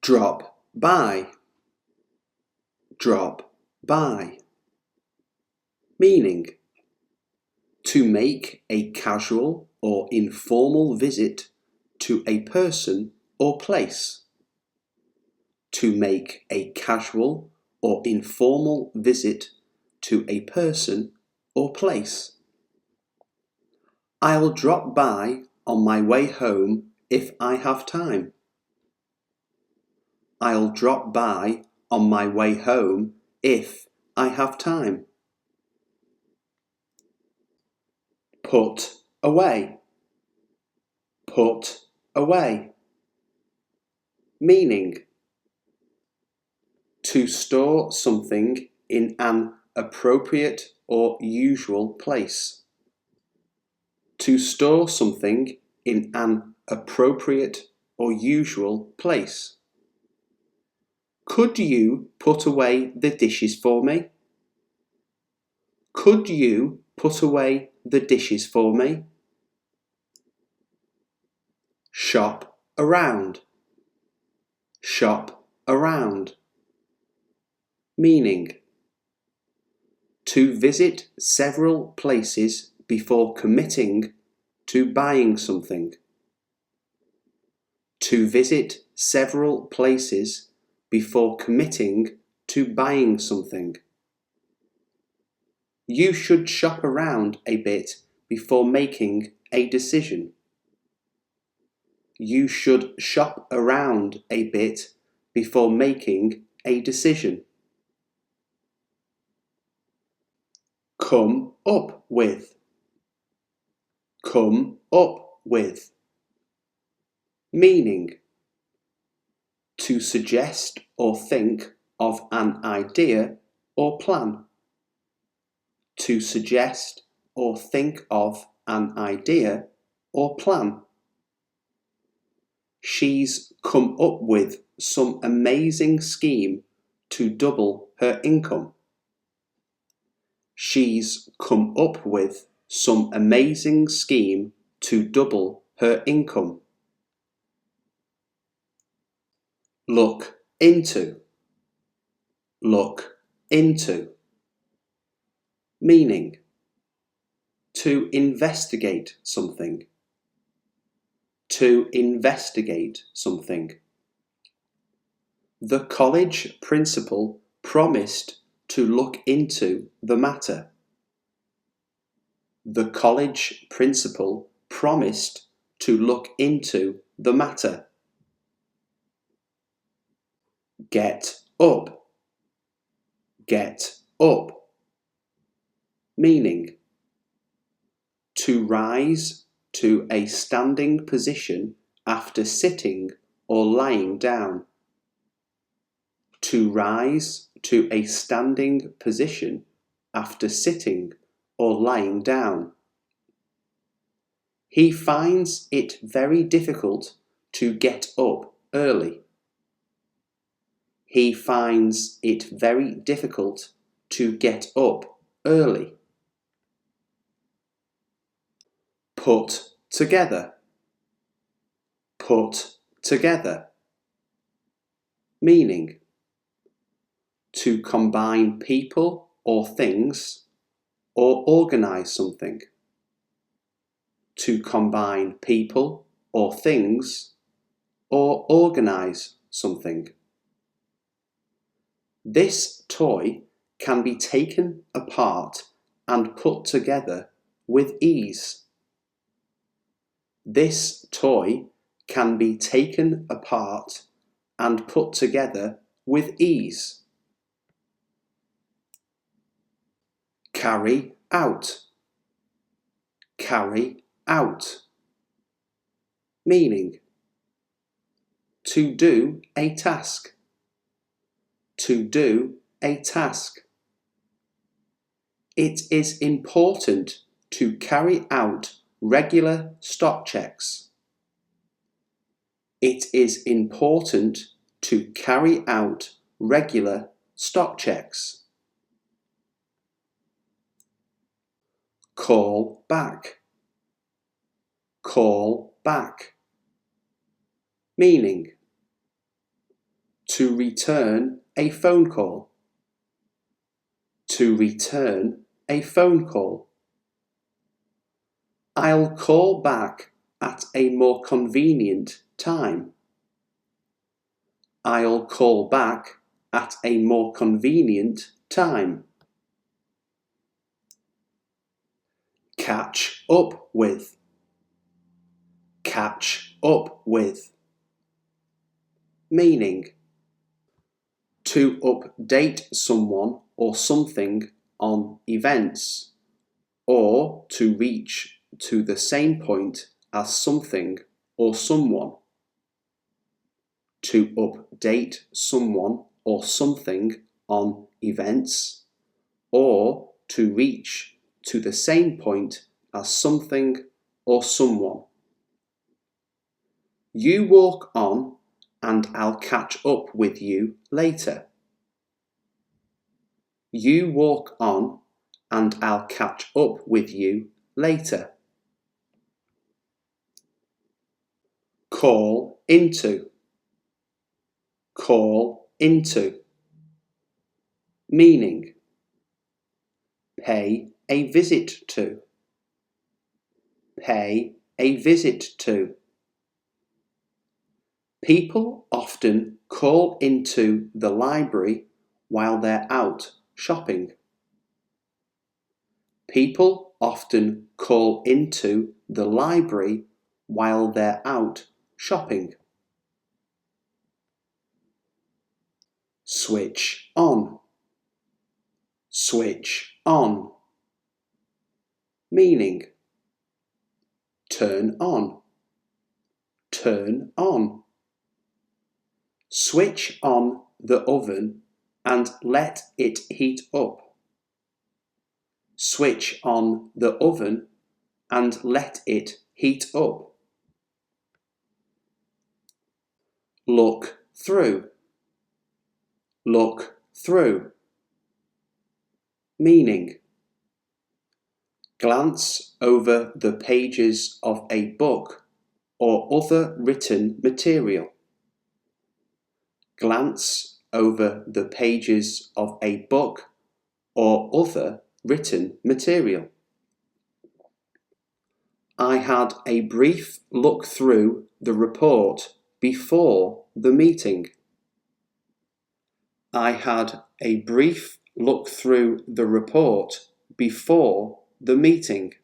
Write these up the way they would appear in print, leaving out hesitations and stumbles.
Drop by. Drop by. Meaning: to make a casual or informal visit to a person or place. To make a casual or informal visit to a person or place. I'll drop by on my way home if I have time. I'll drop by on my way home if I have time. Put away. Put away. Meaning: to store something in an appropriate or usual place. To store something in an appropriate or usual place. Could you put away the dishes for me? Could you put away the dishes for me? Shop around. Shop around. Meaning: to visit several places before committing to buying something. To visit several places before committing to buying something. You should shop around a bit before making a decision. You should shop around a bit before making a decision. Come up with. Come up with. Meaning: to suggest or think of an idea or plan. To suggest or think of an idea or plan. She's come up with some amazing scheme to double her income. She's come up with some amazing scheme to double her income. Look into. Look into. Meaning: to investigate something. To investigate something. The college principal promised to look into the matter. The college principal promised to look into the matter. Get up. Get up. Meaning: to rise to a standing position after sitting or lying down. To rise to a standing position after sitting or lying down. He finds it very difficult to get up early. He finds it very difficult to get up early. Put together. Put together. Meaning: to combine people or things or organize something. To combine people or things or organize something. This toy can be taken apart and put together with ease. This toy can be taken apart and put together with ease. Carry out. Carry out. Meaning: to do a task. To do a task. It is important to carry out regular stock checks. It is important to carry out regular stock checks. Call back. Call back. Meaning: To return a phone call. To return a phone call. I'll call back at a more convenient time. I'll call back at a more convenient time. Catch up with. Catch up with. Meaning: to update someone or something on events, or to reach to the same point as something or someone. To update someone or something on events, or to reach to the same point as something or someone. You walk on and I'll catch up with you later. You walk on and I'll catch up with you later. Call into. Call into. Meaning: pay a visit to. Pay a visit to. People often call into the library while they're out shopping. People often call into the library while they're out shopping. Switch on. Switch on. Meaning: turn on. Turn on. Switch on the oven and let it heat up. Switch on the oven and let it heat up. Look through. Look through. Meaning: glance over the pages of a book or other written material. Glance over the pages of a book or other written material. I had a brief look through the report before the meeting. I had a brief look through the report before the meeting.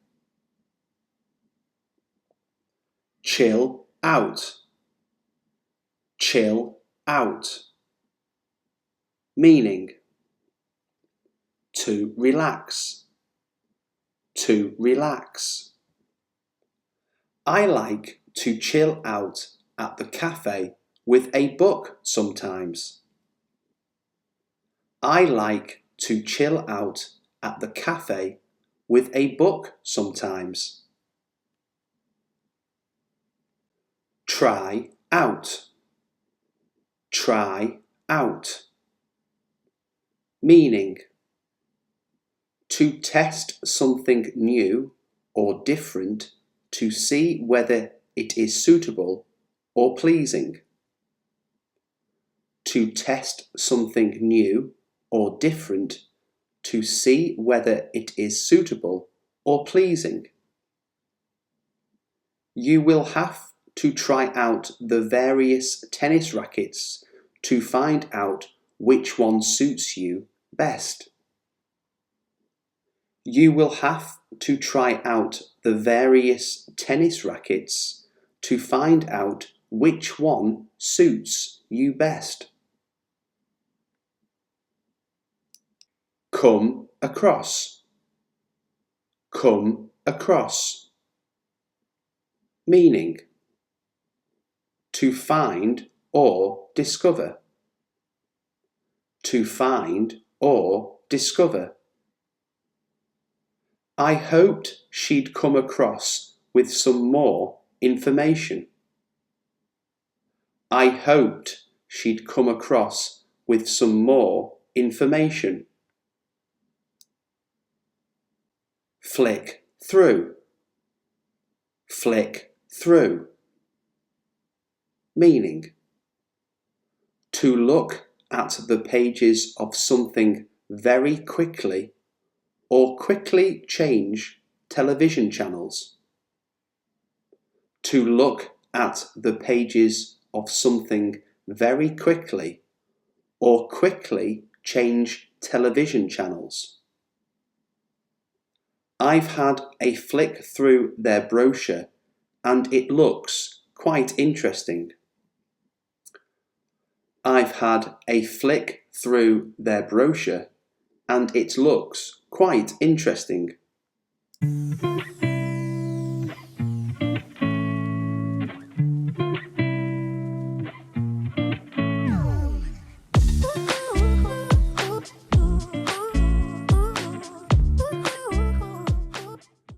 Chill out. Chill out. Meaning: to relax. To relax. I like to chill out at the cafe with a book sometimes. I like to chill out at the cafe with a book sometimes. Try out. Try out. Meaning: to test something new or different to see whether it is suitable or pleasing. To test something new or different to see whether it is suitable or pleasing. You will have to try out the various tennis rackets to find out which one suits you best. You will have to try out the various tennis rackets to find out which one suits you best. Come across. Come across. Meaning: to find or discover. To find or discover. I hoped she'd come across with some more information. I hoped she'd come across with some more information. Flick through. Flick through. Meaning: To look at the pages of something very quickly or quickly change television channels. To look at the pages of something very quickly or quickly change television channels. I've had a flick through their brochure and it looks quite interesting. I've had a flick through their brochure and it looks quite interesting.